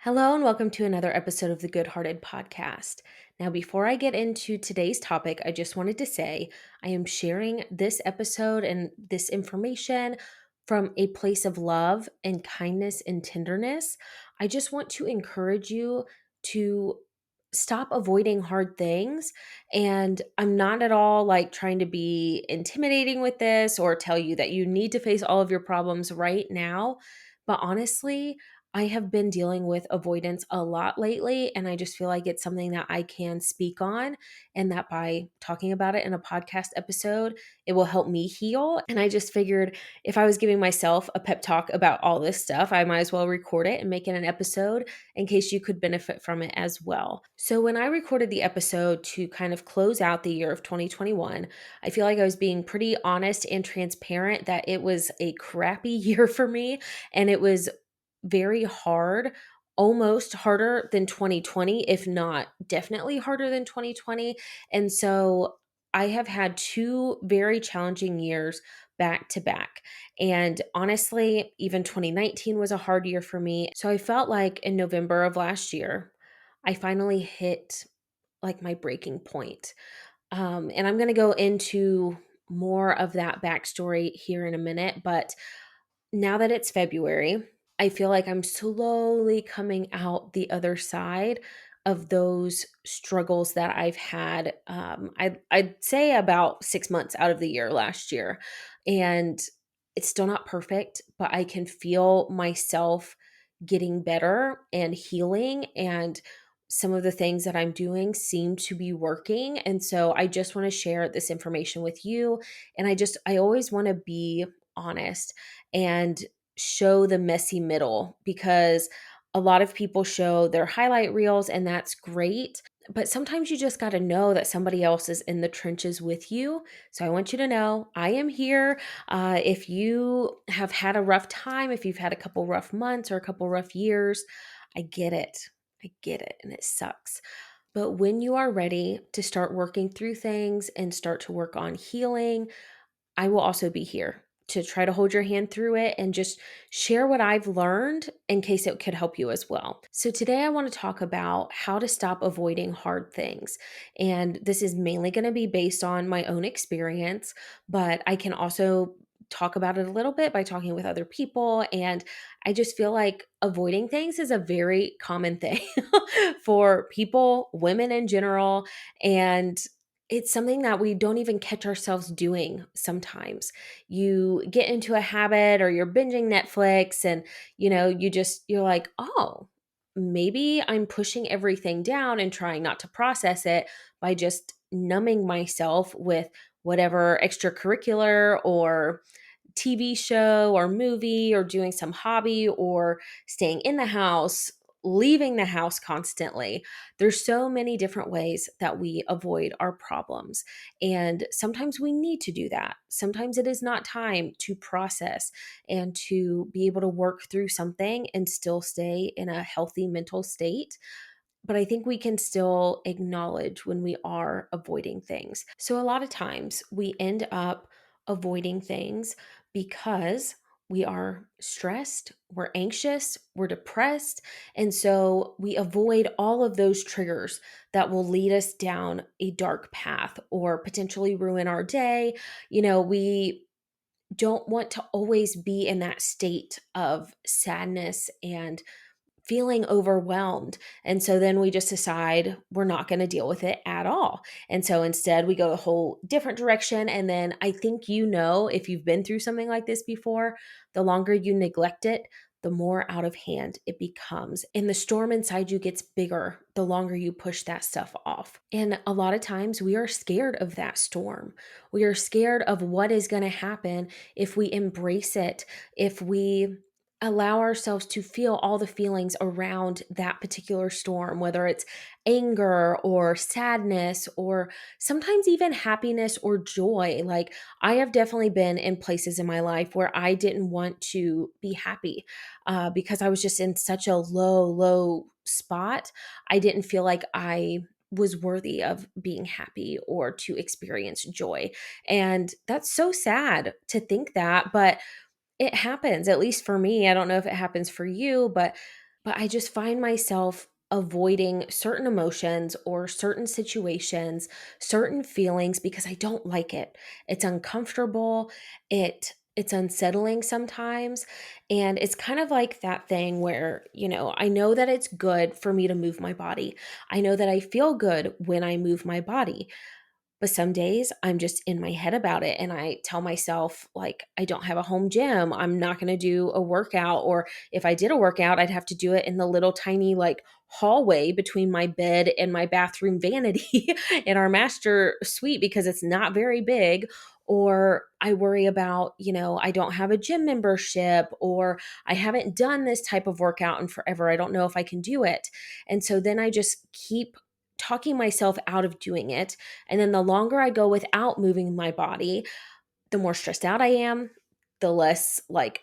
Hello, and welcome to another episode of the Good Hearted Podcast. Now, before I get into today's topic, I just wanted to say I am sharing this episode and this information from a place of love and kindness and tenderness. I just want to encourage you to stop avoiding hard things. And I'm not at all like trying to be intimidating with this or tell you that you need to face all of your problems right now. But honestly, I have been dealing with avoidance a lot lately, and I just feel like it's something that I can speak on, and that by talking about it in a podcast episode, it will help me heal. And I just figured if I was giving myself a pep talk about all this stuff, I might as well record it and make it an episode in case you could benefit from it as well. So, when I recorded the episode to kind of close out the year of 2021, I feel like I was being pretty honest and transparent that it was a crappy year for me, and it was very hard, almost harder than 2020, if not definitely harder than 2020. And so I have had two very challenging years back to back. And honestly, even 2019 was a hard year for me. So I felt like in November of last year, I finally hit like my breaking point. And I'm going to go into more of that backstory here in a minute. But now that it's February, I feel like I'm slowly coming out the other side of those struggles that I've had. I'd say about 6 months out of the year last year. And it's still not perfect, but I can feel myself getting better and healing. And some of the things that I'm doing seem to be working. And so I just want to share this information with you. And I always want to be honest and show the messy middle, because a lot of people show their highlight reels and that's great. But sometimes you just got to know that somebody else is in the trenches with you. So I want you to know I am here. If you have had a rough time, if you've had a couple rough months or a couple rough years, I get it. I get it. And it sucks. But when you are ready to start working through things and start to work on healing, I will also be here to try to hold your hand through it and just share what I've learned in case it could help you as well. So, today I want to talk about how to stop avoiding hard things. And this is mainly going to be based on my own experience, but I can also talk about it a little bit by talking with other people. And I just feel like avoiding things is a very common thing for people, women in general. And it's something that we don't even catch ourselves doing sometimes. You get into a habit or you're binging Netflix and you're like, "Oh, maybe I'm pushing everything down and trying not to process it by just numbing myself with whatever extracurricular or TV show or movie or doing some hobby or staying in the house, leaving the house constantly. There's so many different ways that we avoid our problems. And sometimes we need to do that. Sometimes it is not time to process and to be able to work through something and still stay in a healthy mental state. But I think we can still acknowledge when we are avoiding things. So, a lot of times we end up avoiding things because we are stressed, we're anxious, we're depressed. And so we avoid all of those triggers that will lead us down a dark path or potentially ruin our day. We don't want to always be in that state of sadness and feeling overwhelmed. And so then we just decide we're not going to deal with it at all. And so instead we go a whole different direction. And then I think, if you've been through something like this before, the longer you neglect it, the more out of hand it becomes. And the storm inside you gets bigger the longer you push that stuff off. And a lot of times we are scared of that storm. We are scared of what is going to happen if we embrace it, if we allow ourselves to feel all the feelings around that particular storm, whether it's anger or sadness or sometimes even happiness or joy. Like, I have definitely been in places in my life where I didn't want to be happy because I was just in such a low spot. I didn't feel like I was worthy of being happy or to experience joy. And that's so sad to think that, but it happens, at least for me. I don't know if it happens for you, but but I just find myself avoiding certain emotions or certain situations, certain feelings because I don't like it. It's uncomfortable. It's unsettling sometimes. And it's kind of like that thing where, I know that it's good for me to move my body. I know that I feel good when I move my body. But some days I'm just in my head about it and I tell myself, like, I don't have a home gym. I'm not going to do a workout. Or if I did a workout, I'd have to do it in the little tiny, like, hallway between my bed and my bathroom vanity in our master suite because it's not very big. Or I worry about, I don't have a gym membership or I haven't done this type of workout in forever. I don't know if I can do it. And so then I just keep talking myself out of doing it, and then the longer I go without moving my body, the more stressed out I am, the less like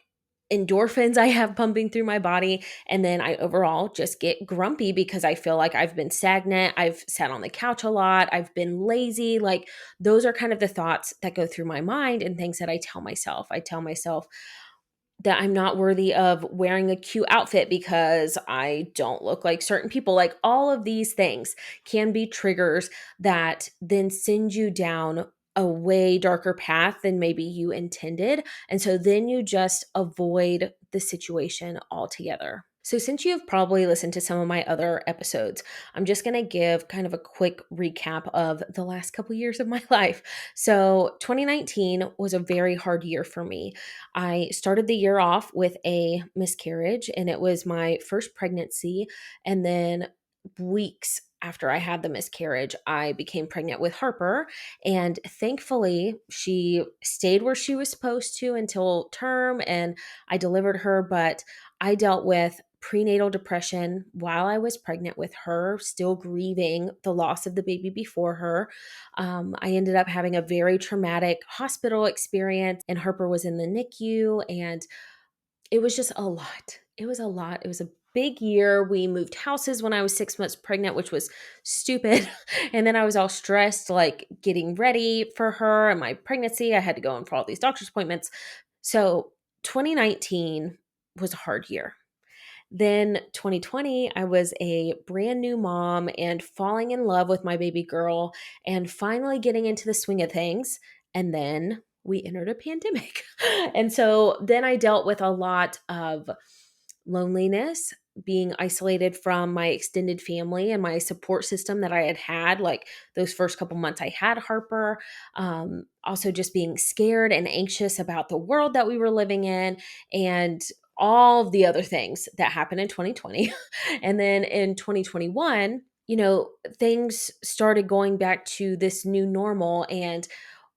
endorphins I have pumping through my body. And then I overall just get grumpy because I feel like I've been stagnant. I've sat on the couch a lot. I've been lazy. Like those are kind of the thoughts that go through my mind and things that I tell myself. I tell myself, that I'm not worthy of wearing a cute outfit because I don't look like certain people. Like all of these things can be triggers that then send you down a way darker path than maybe you intended. And so then you just avoid the situation altogether. So, since you've probably listened to some of my other episodes, I'm just going to give kind of a quick recap of the last couple years of my life. So, 2019 was a very hard year for me. I started the year off with a miscarriage, and it was my first pregnancy. And then weeks after I had the miscarriage, I became pregnant with Harper. And thankfully, she stayed where she was supposed to until term, and I delivered her. But I dealt with prenatal depression while I was pregnant with her, still grieving the loss of the baby before her. I ended up having a very traumatic hospital experience, and Harper was in the NICU, and it was just a lot. It was a lot. It was a big year. We moved houses when I was 6 months pregnant, which was stupid. And then I was all stressed, like getting ready for her and my pregnancy. I had to go in for all these doctor's appointments. So 2019 was a hard year. Then 2020, I was a brand new mom and falling in love with my baby girl and finally getting into the swing of things. And then we entered a pandemic. And so then I dealt with a lot of loneliness, being isolated from my extended family and my support system that I had had. Like those first couple months, I had Harper. Also, just being scared and anxious about the world that we were living in, and all of the other things that happened in 2020. And then in 2021, things started going back to this new normal, and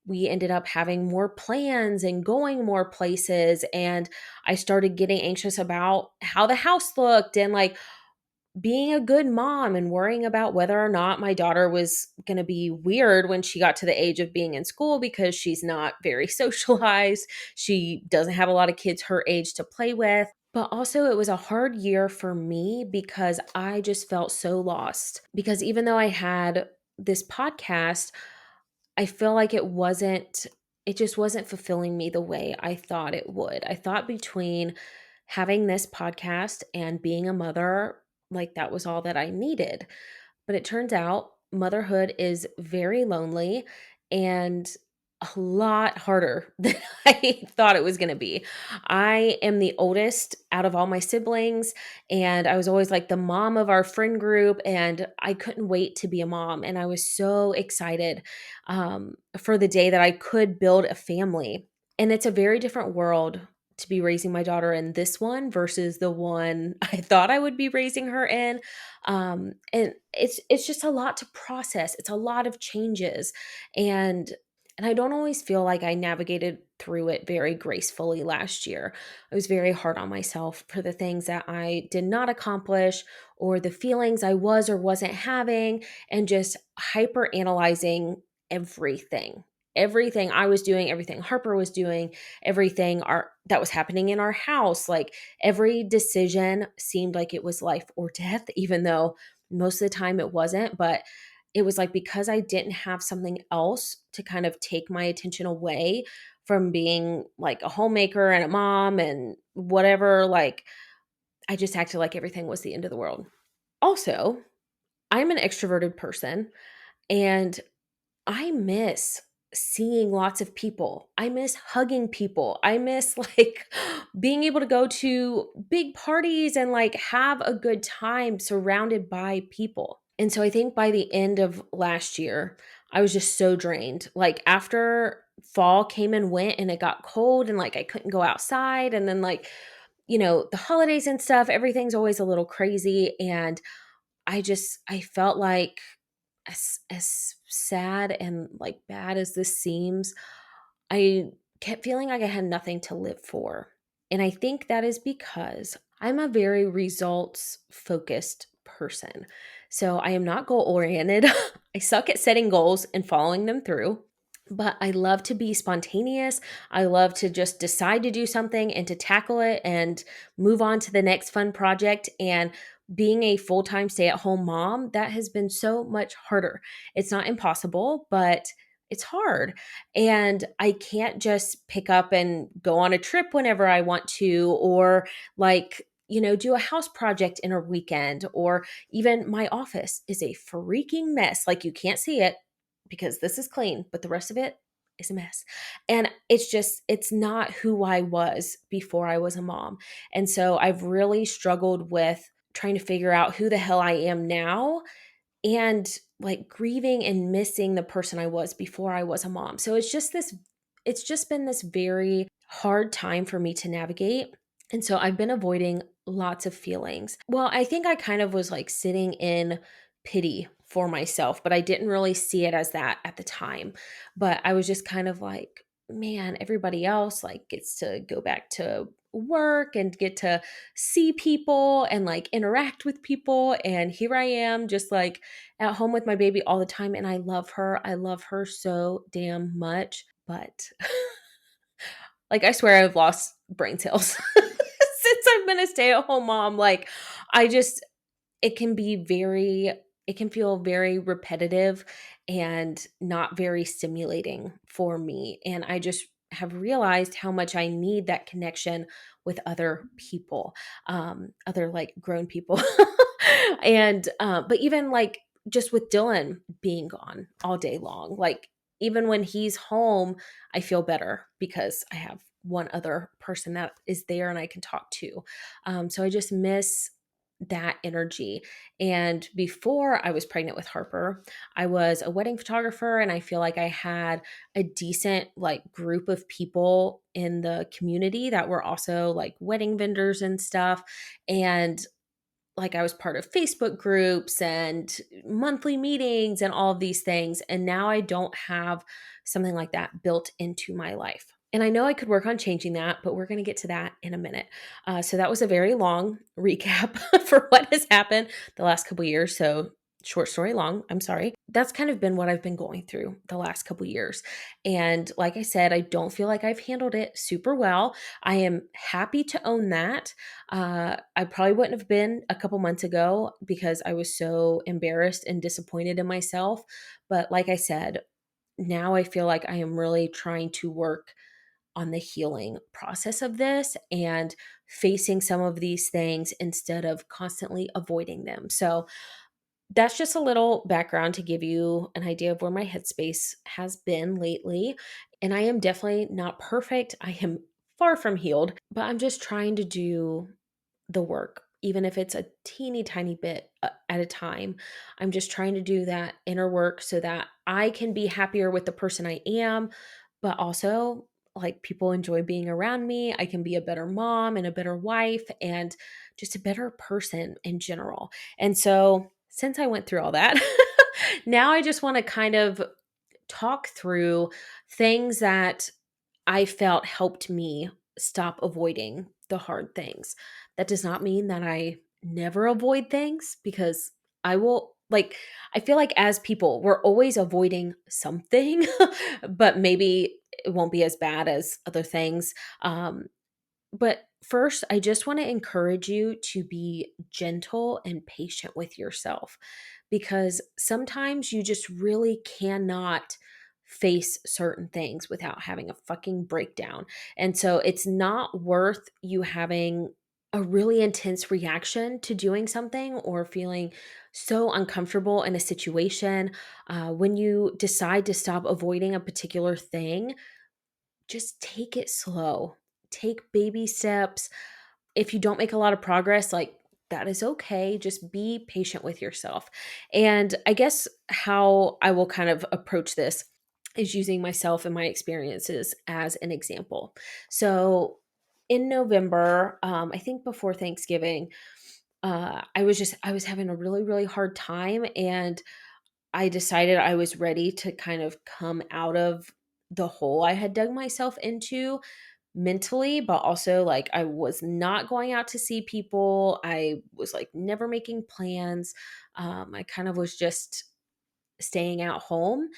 we ended up having more plans and going more places. And I started getting anxious about how the house looked and like being a good mom and worrying about whether or not my daughter was going to be weird when she got to the age of being in school because she's not very socialized. She doesn't have a lot of kids her age to play with. But also, it was a hard year for me because I just felt so lost. Because even though I had this podcast, I feel like it just wasn't fulfilling me the way I thought it would. I thought between having this podcast and being a mother, like that was all that I needed. But it turns out motherhood is very lonely and a lot harder than I thought it was going to be. I am the oldest out of all my siblings, and I was always like the mom of our friend group, and I couldn't wait to be a mom. And I was so excited for the day that I could build a family. And it's a very different world to be raising my daughter in this one versus the one I thought I would be raising her in. And it's just a lot to process. It's a lot of changes, and I don't always feel like I navigated through it very gracefully last year. I was very hard on myself for the things that I did not accomplish or the feelings I was or wasn't having, and just hyper analyzing everything. Everything I was doing, everything Harper was doing, everything that was happening in our house. Like every decision seemed like it was life or death, even though most of the time it wasn't. But it was like because I didn't have something else to kind of take my attention away from being like a homemaker and a mom and whatever, like I just acted like everything was the end of the world. Also, I'm an extroverted person and I miss seeing lots of people. I miss hugging people. I miss like being able to go to big parties and like have a good time surrounded by people. And so I think by the end of last year, I was just so drained. Like after fall came and went and it got cold and like I couldn't go outside and then like the holidays and stuff, everything's always a little crazy and I felt like as sad and like bad as this seems, I kept feeling like I had nothing to live for. And I think that is because I'm a very results focused person. So I am not goal oriented. I suck at setting goals and following them through. But I love to be spontaneous. I love to just decide to do something and to tackle it and move on to the next fun project. And being a full time stay at home mom, that has been so much harder. It's not impossible, but it's hard. And I can't just pick up and go on a trip whenever I want to, or do a house project in a weekend, or even my office is a freaking mess. Like you can't see it because this is clean, but the rest of it is a mess. And it's not who I was before I was a mom. And so I've really struggled with trying to figure out who the hell I am now and like grieving and missing the person I was before I was a mom. So it's just been this very hard time for me to navigate. And so I've been avoiding lots of feelings. Well, I think I kind of was like sitting in pity for myself, but I didn't really see it as that at the time. But I was just kind of like, man, everybody else like gets to go back to work and get to see people and like interact with people. And here I am just like at home with my baby all the time. And I love her. I love her so damn much. But like, I swear I've lost brain cells since I've been a stay at home mom. Like, I just, it can be very, it can feel very repetitive and not very stimulating for me. And I just have realized how much I need that connection with other people, other like grown people. But even like just with Dylan being gone all day long, like even when he's home, I feel better because I have one other person that is there and I can talk to. So I just miss that energy. And before I was pregnant with Harper, I was a wedding photographer and I feel like I had a decent like group of people in the community that were also like wedding vendors and stuff. And like I was part of Facebook groups and monthly meetings and all of these things. And now I don't have something like that built into my life. And I know I could work on changing that, but we're going to get to that in a minute. So that was a very long recap for what has happened the last couple years. So short story long, I'm sorry. That's kind of been what I've been going through the last couple years. And like I said, I don't feel like I've handled it super well. I am happy to own that. I probably wouldn't have been a couple months ago because I was so embarrassed and disappointed in myself. But like I said, now I feel like I am really trying to work on the healing process of this and facing some of these things instead of constantly avoiding them. So that's just a little background to give you an idea of where my headspace has been lately. And I am definitely not perfect. I am far from healed, but I'm just trying to do the work, even if it's a teeny tiny bit at a time. I'm just trying to do that inner work so that I can be happier with the person I am, but also like people enjoy being around me. I can be a better mom and a better wife and just a better person in general. And so, since I went through all that, now I just want to kind of talk through things that I felt helped me stop avoiding the hard things. That does not mean that I never avoid things because I will like I feel like as people we're always avoiding something but maybe it won't be as bad as other things. But first, I just want to encourage you to be gentle and patient with yourself because sometimes you just really cannot face certain things without having a fucking breakdown. And so it's not worth you having a really intense reaction to doing something or feeling so uncomfortable in a situation, when you decide to stop avoiding a particular thing, just take it slow. Take baby steps. If you don't make a lot of progress, like that is okay. Just be patient with yourself. And I guess how I will kind of approach this is using myself and my experiences as an example. So in November, I think before Thanksgiving, I was having a really, really hard time, and I decided I was ready to kind of come out of the hole I had dug myself into mentally, but also like I was not going out to see people. I was like never making plans. I kind of was just staying at home,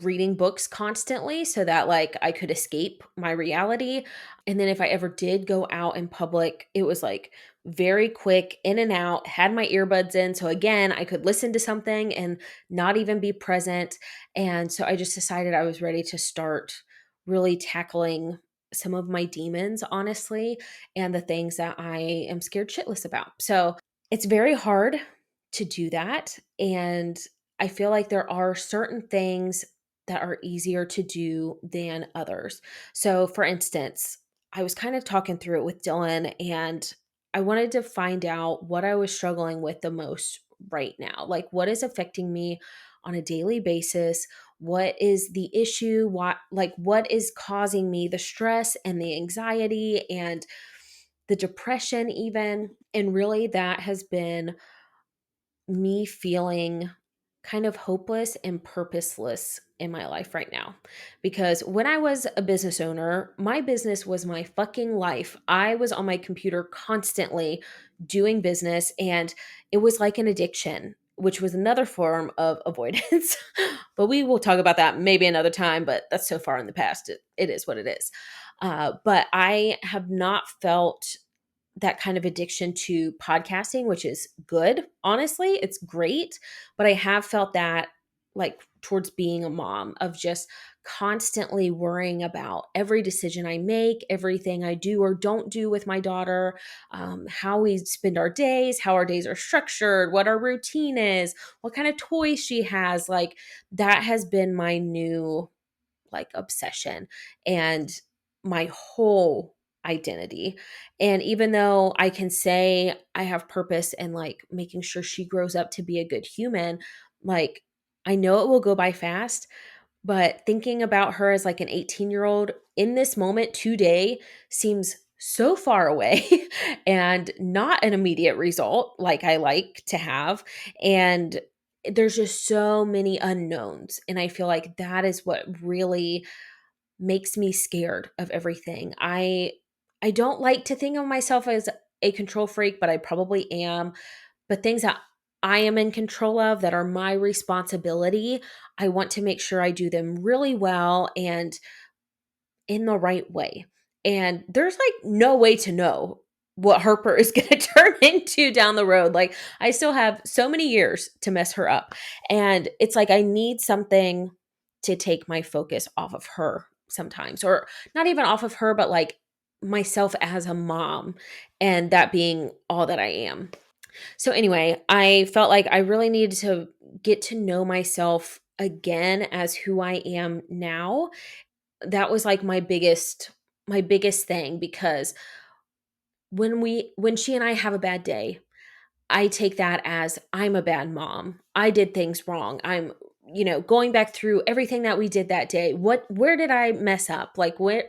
reading books constantly so that like I could escape my reality. And then if I ever did go out in public, it was like very quick in and out, had my earbuds in. So again, I could listen to something and not even be present. And so I just decided I was ready to start really tackling some of my demons, honestly, and the things that I am scared shitless about. So it's very hard to do that. And I feel like there are certain things that are easier to do than others. So, for instance, I was kind of talking through it with Dylan, and I wanted to find out what I was struggling with the most right now. Like, what is affecting me on a daily basis? What is the issue? What is causing me the stress and the anxiety and the depression, even? And really, that has been me feeling kind of hopeless and purposeless in my life right now. Because when I was a business owner, my business was my fucking life. I was on my computer constantly doing business, and it was like an addiction, which was another form of avoidance. But we will talk about that maybe another time, but that's so far in the past. It is what it is. But I have not felt that kind of addiction to podcasting, which is good. Honestly, it's great. But I have felt that like towards being a mom of just constantly worrying about every decision I make, everything I do or don't do with my daughter, how we spend our days, how our days are structured, what our routine is, what kind of toys she has. Like that has been my new like obsession and my whole identity. And even though I can say I have purpose and like making sure she grows up to be a good human, like I know it will go by fast, but thinking about her as like an 18-year-old in this moment today seems so far away and not an immediate result like I like to have. And there's just so many unknowns. And I feel like that is what really makes me scared of everything. I don't like to think of myself as a control freak, but I probably am. But things that I am in control of that are my responsibility, I want to make sure I do them really well and in the right way. And there's like no way to know what Harper is going to turn into down the road. Like I still have so many years to mess her up. And it's like I need something to take my focus off of her sometimes, or not even off of her, but like myself as a mom and that being all that I am. So anyway, I felt like I really needed to get to know myself again as who I am now. That was like my biggest thing, because when she and I have a bad day, I take that as I'm a bad mom. I did things wrong. I'm going back through everything that we did that day. Where did I mess up? Like where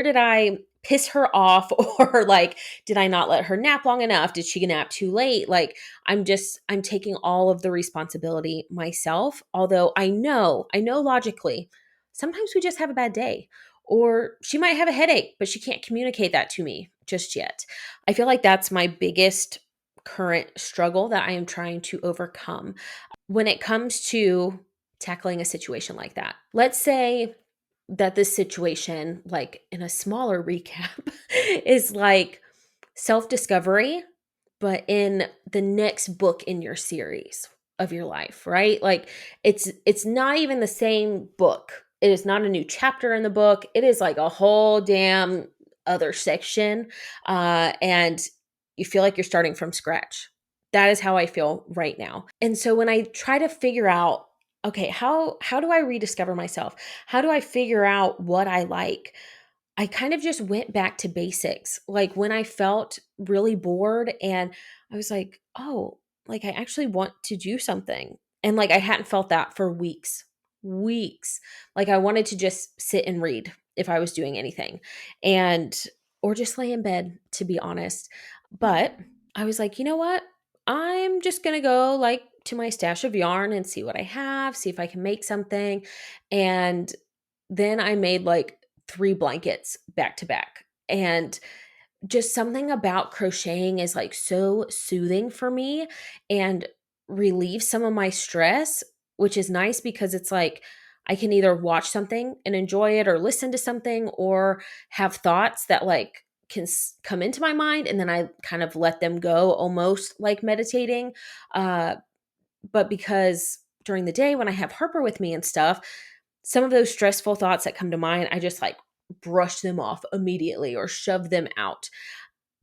did I piss her off or like did I not let her nap long enough? Did she nap too late? Like I'm taking all of the responsibility myself, although I know logically sometimes we just have a bad day or she might have a headache, but she can't communicate that to me just yet. I feel like that's my biggest current struggle that I am trying to overcome when it comes to tackling a situation like that. Let's say that this situation, like in a smaller recap, is like self discovery, but in the next book in your series of your life, right? Like it's not even the same book. It is not a new chapter in the book. It is like a whole damn other section. And you feel like you're starting from scratch. That is how I feel right now. And so when I try to figure out, okay, how do I rediscover myself? How do I figure out what I like? I kind of just went back to basics. Like when I felt really bored and I was like, oh, like I actually want to do something. And like I hadn't felt that for weeks, weeks. Like I wanted to just sit and read if I was doing anything and, or just lay in bed, to be honest. But I was like, you know what? I'm just going to go like to my stash of yarn and see what I have, see if I can make something. And then I made like 3 blankets back to back. And just something about crocheting is like so soothing for me and relieves some of my stress, which is nice because it's like I can either watch something and enjoy it or listen to something or have thoughts that like come into my mind and then I kind of let them go almost like meditating. Uh, but because during the day when I have Harper with me and stuff, some of those stressful thoughts that come to mind, I just like brush them off immediately or shove them out.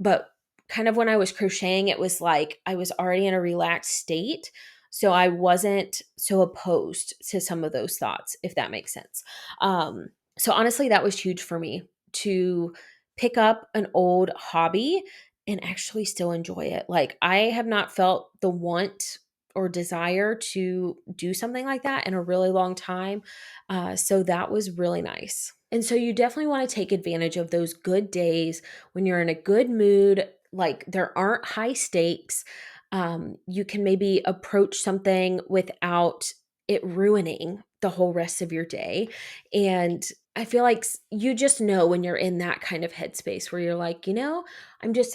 But kind of when I was crocheting, it was like I was already in a relaxed state. So I wasn't so opposed to some of those thoughts, if that makes sense. So honestly, that was huge for me to pick up an old hobby and actually still enjoy it. Like I have not felt the want or desire to do something like that in a really long time. So that was really nice. And so you definitely want to take advantage of those good days when you're in a good mood, like there aren't high stakes. You can maybe approach something without it ruining the whole rest of your day. And I feel like you just know when you're in that kind of headspace where you're like, you know,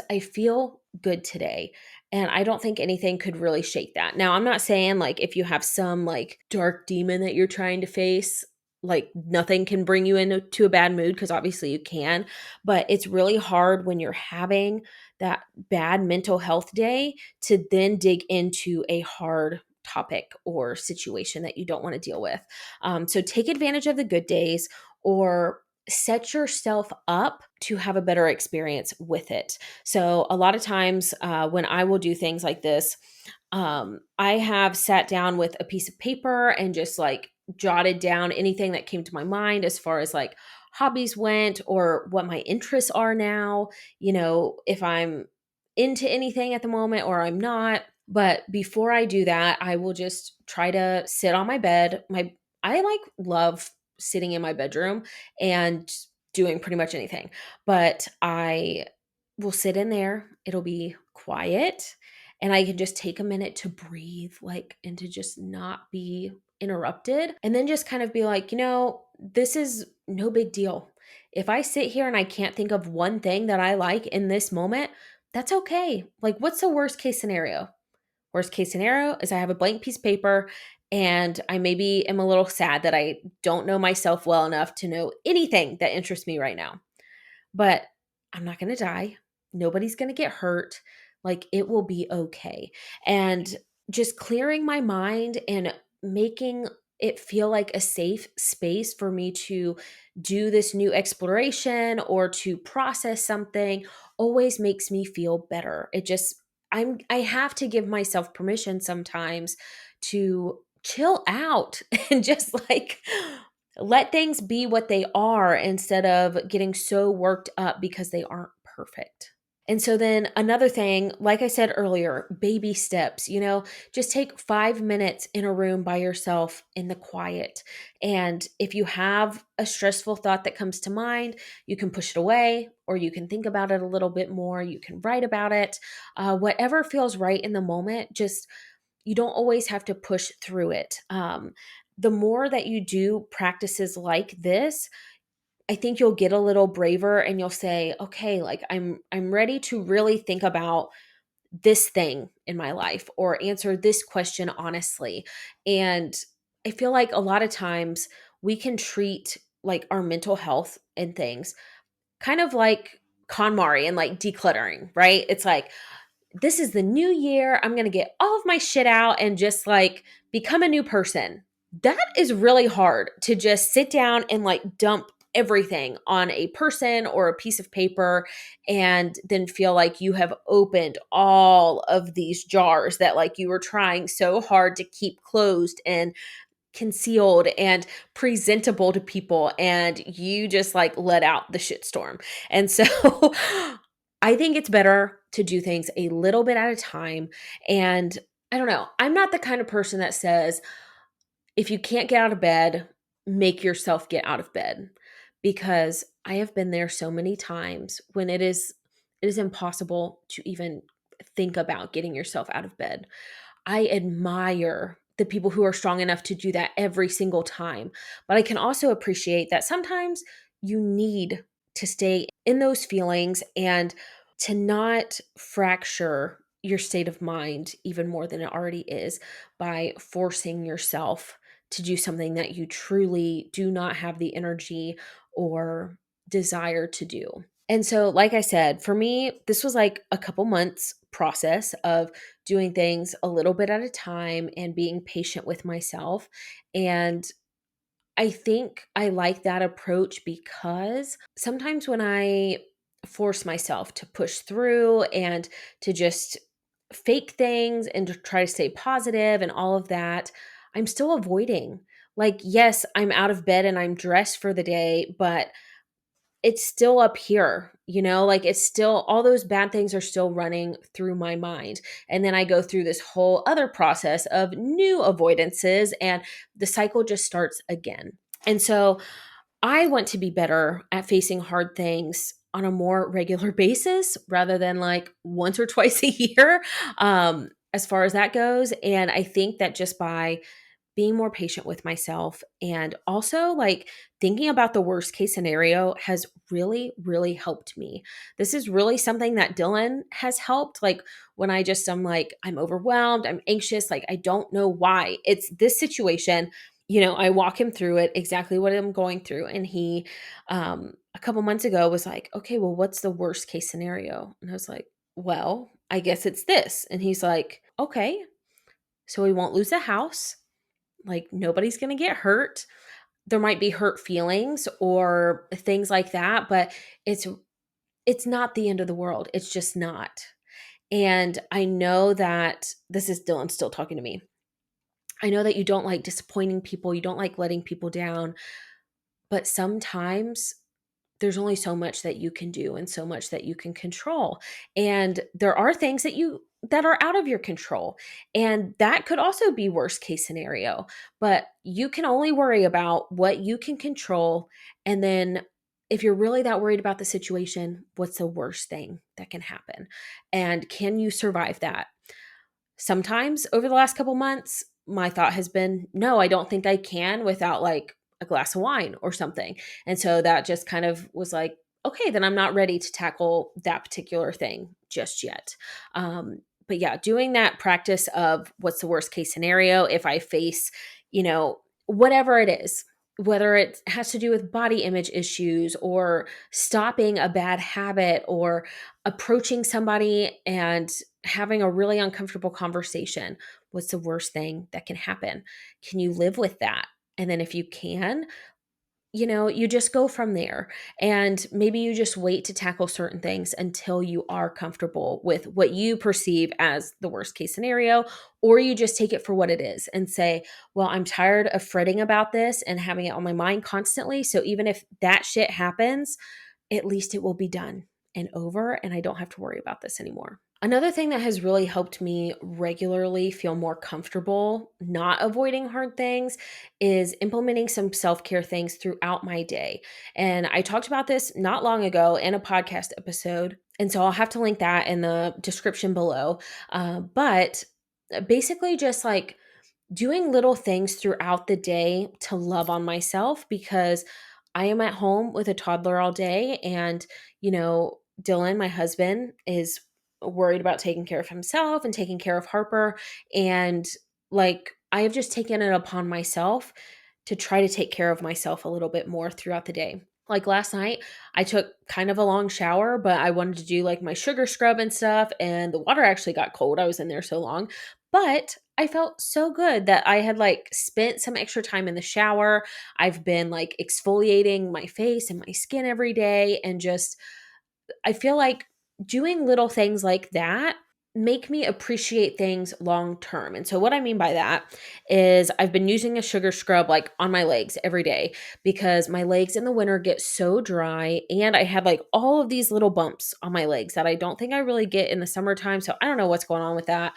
I feel good today. And I don't think anything could really shake that. Now, I'm not saying like if you have some like dark demon that you're trying to face, like nothing can bring you into a bad mood because obviously you can, but it's really hard when you're having that bad mental health day to then dig into a hard topic or situation that you don't want to deal with. So take advantage of the good days or set yourself up to have a better experience with it. So a lot of times when I will do things like this, I have sat down with a piece of paper and just like jotted down anything that came to my mind as far as like hobbies went or what my interests are now, you know, if I'm into anything at the moment or I'm not. But before I do that, I will just try to sit on my bed. I like love sitting in my bedroom and doing pretty much anything. But I will sit in there. It'll be quiet and I can just take a minute to breathe like and to just not be interrupted and then just kind of be like, you know, this is no big deal. If I sit here and I can't think of one thing that I like in this moment, that's okay. Like what's the worst case scenario? Worst case scenario is I have a blank piece of paper and I maybe am a little sad that I don't know myself well enough to know anything that interests me right now. But I'm not going to die. Nobody's going to get hurt. Like it will be okay. And just clearing my mind and making it feel like a safe space for me to do this new exploration or to process something always makes me feel better. I have to give myself permission sometimes to chill out and just like let things be what they are instead of getting so worked up because they aren't perfect. And so then another thing, like I said earlier, baby steps, you know, just take 5 minutes in a room by yourself in the quiet. And if you have a stressful thought that comes to mind, you can push it away or you can think about it a little bit more. You can write about it. Whatever feels right in the moment, just you don't always have to push through it. The more that you do practices like this, I think you'll get a little braver and you'll say, okay, like I'm ready to really think about this thing in my life or answer this question honestly. And I feel like a lot of times we can treat like our mental health and things kind of like KonMari and like decluttering, right? It's like, this is the new year. I'm going to get all of my shit out and just like become a new person. That is really hard to just sit down and like dump everything on a person or a piece of paper and then feel like you have opened all of these jars that like you were trying so hard to keep closed and concealed and presentable to people, and you just like let out the shitstorm. And so I think it's better to do things a little bit at a time. And I don't know, I'm not the kind of person that says, if you can't get out of bed, make yourself get out of bed, because I have been there so many times when it is impossible to even think about getting yourself out of bed. I admire the people who are strong enough to do that every single time. But I can also appreciate that sometimes you need to stay in those feelings and to not fracture your state of mind even more than it already is by forcing yourself to do something that you truly do not have the energy or desire to do. And so, like I said, for me, this was like a couple months process of doing things a little bit at a time and being patient with myself. And I think I like that approach because sometimes when I force myself to push through and to just fake things and to try to stay positive and all of that, I'm still avoiding. Like, yes, I'm out of bed and I'm dressed for the day, but it's still up here, like it's still, all those bad things are still running through my mind. And then I go through this whole other process of new avoidances and the cycle just starts again. And so I want to be better at facing hard things on a more regular basis rather than like once or twice a year, as far as that goes. And I think that just by being more patient with myself and also like thinking about the worst case scenario has really, really helped me. This is really something that Dylan has helped. Like when I'm like, I'm overwhelmed, I'm anxious, like I don't know why. It's this situation. I walk him through it, exactly what I'm going through. And he, a couple months ago was like, okay, well, what's the worst case scenario? And I was like, well, I guess it's this. And he's like, okay, so we won't lose the house, like nobody's going to get hurt. There might be hurt feelings or things like that, but it's not the end of the world. It's just not. And I know that this is Dylan still talking to me. I know that you don't like disappointing people, you don't like letting people down, but sometimes there's only so much that you can do and so much that you can control. And there are things that are out of your control. And that could also be worst case scenario. But you can only worry about what you can control. And then if you're really that worried about the situation, what's the worst thing that can happen? And can you survive that? Sometimes over the last couple months, my thought has been, no, I don't think I can without like a glass of wine or something. And so that just kind of was like, okay, then I'm not ready to tackle that particular thing just yet. But yeah, doing that practice of what's the worst case scenario if I face, whatever it is, whether it has to do with body image issues or stopping a bad habit or approaching somebody and having a really uncomfortable conversation. What's the worst thing that can happen? Can you live with that? And then if you can, you just go from there. And maybe you just wait to tackle certain things until you are comfortable with what you perceive as the worst case scenario, or you just take it for what it is and say, well, I'm tired of fretting about this and having it on my mind constantly. So even if that shit happens, at least it will be done and over, and I don't have to worry about this anymore. Another thing that has really helped me regularly feel more comfortable not avoiding hard things is implementing some self care things throughout my day. And I talked about this not long ago in a podcast episode. And so I'll have to link that in the description below. But basically, just like doing little things throughout the day to love on myself because I am at home with a toddler all day. And, Dylan, my husband, is worried about taking care of himself and taking care of Harper. And like, I have just taken it upon myself to try to take care of myself a little bit more throughout the day. Like last night, I took kind of a long shower, but I wanted to do like my sugar scrub and stuff. And the water actually got cold. I was in there so long. But I felt so good that I had like spent some extra time in the shower. I've been like exfoliating my face and my skin every day, and just I feel like doing little things like that make me appreciate things long term. And so what I mean by that is I've been using a sugar scrub like on my legs every day because my legs in the winter get so dry, and I had like all of these little bumps on my legs that I don't think I really get in the summertime. So I don't know what's going on with that.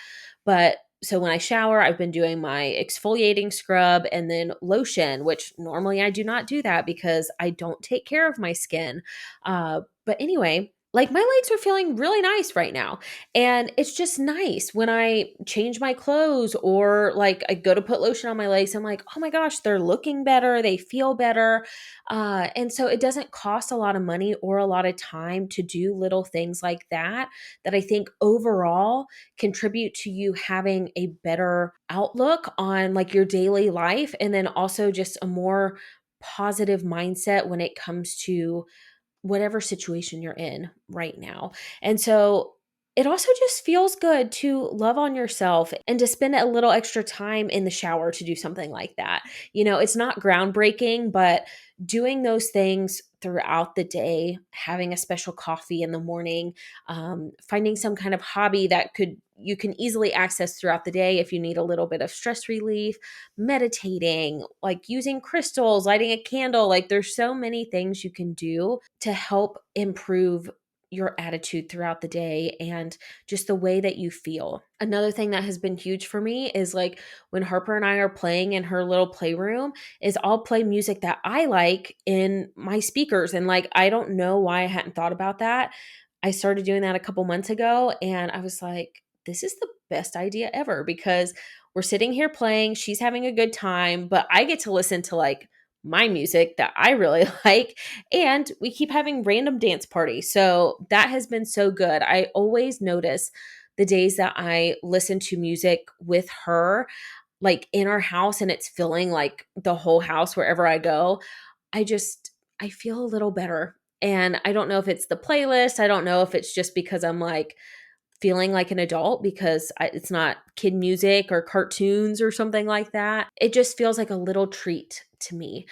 But so when I shower, I've been doing my exfoliating scrub and then lotion, which normally I do not do that because I don't take care of my skin. But anyway, like my legs are feeling really nice right now. And it's just nice when I change my clothes or like I go to put lotion on my legs. I'm like, oh my gosh, they're looking better. They feel better. And so it doesn't cost a lot of money or a lot of time to do little things like that, that I think overall contribute to you having a better outlook on like your daily life. And then also just a more positive mindset when it comes to whatever situation you're in right now. And so it also just feels good to love on yourself and to spend a little extra time in the shower to do something like that. It's not groundbreaking, but doing those things throughout the day, having a special coffee in the morning, finding some kind of hobby that you can easily access throughout the day if you need a little bit of stress relief, meditating, like using crystals, lighting a candle. Like there's so many things you can do to help improve your attitude throughout the day and just the way that you feel. Another thing that has been huge for me is like when Harper and I are playing in her little playroom is I'll play music that I like in my speakers, and like I don't know why I hadn't thought about that. I started doing that a couple months ago, and I was like, this is the best idea ever because we're sitting here playing, she's having a good time, but I get to listen to like my music that I really like, and we keep having random dance parties. So that has been so good. I always notice the days that I listen to music with her, like in our house, and it's filling like the whole house wherever I go. I feel a little better. And I don't know if it's the playlist. I don't know if it's just because I'm like feeling like an adult because it's not kid music or cartoons or something like that. It just feels like a little treat to me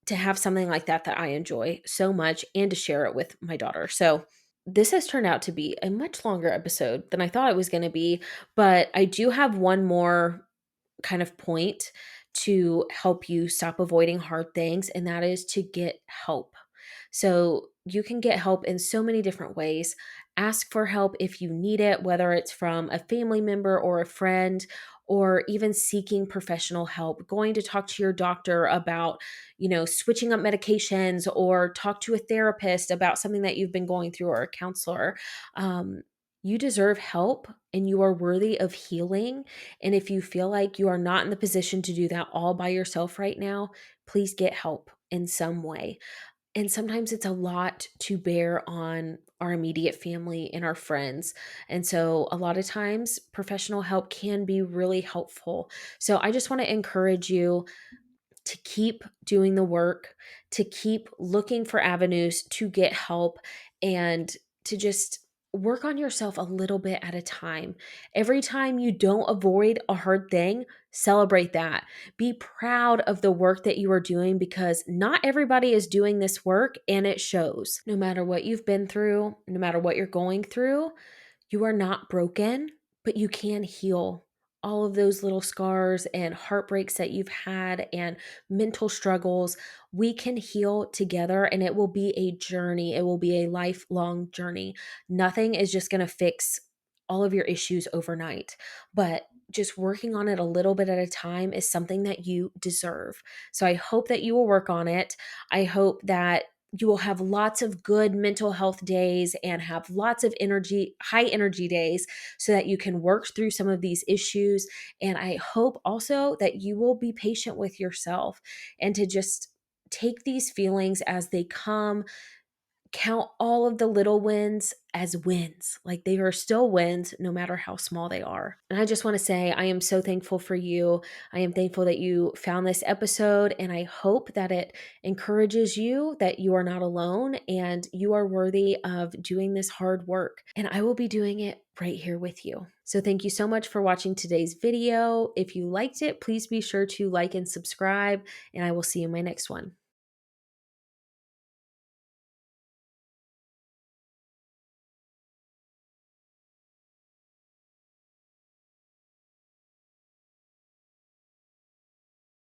to have something like that I enjoy so much and to share it with my daughter. So this has turned out to be a much longer episode than I thought it was going to be, but I do have one more kind of point to help you stop avoiding hard things, and that is to get help. So you can get help in so many different ways. Ask for help if you need it, whether it's from a family member or a friend, or even seeking professional help, going to talk to your doctor about, switching up medications, or talk to a therapist about something that you've been going through, or a counselor. You deserve help and you are worthy of healing. And if you feel like you are not in the position to do that all by yourself right now, please get help in some way. And sometimes it's a lot to bear on our immediate family and our friends. And so a lot of times professional help can be really helpful. So I just want to encourage you to keep doing the work, to keep looking for avenues to get help, and to just work on yourself a little bit at a time. Every time you don't avoid a hard thing, celebrate that. Be proud of the work that you are doing because not everybody is doing this work, and it shows. No matter what you've been through, no matter what you're going through, you are not broken, but you can heal all of those little scars and heartbreaks that you've had and mental struggles. We can heal together, and it will be a journey. It will be a lifelong journey. Nothing is just going to fix all of your issues overnight, but just working on it a little bit at a time is something that you deserve. So I hope that you will work on it. I hope that you will have lots of good mental health days and have lots of energy, high energy days, so that you can work through some of these issues. And I hope also that you will be patient with yourself and to just take these feelings as they come, count all of the little wins as wins. Like they are still wins no matter how small they are. And I just want to say, I am so thankful for you. I am thankful that you found this episode, and I hope that it encourages you that you are not alone and you are worthy of doing this hard work. And I will be doing it right here with you. So thank you so much for watching today's video. If you liked it, please be sure to like and subscribe, and I will see you in my next one.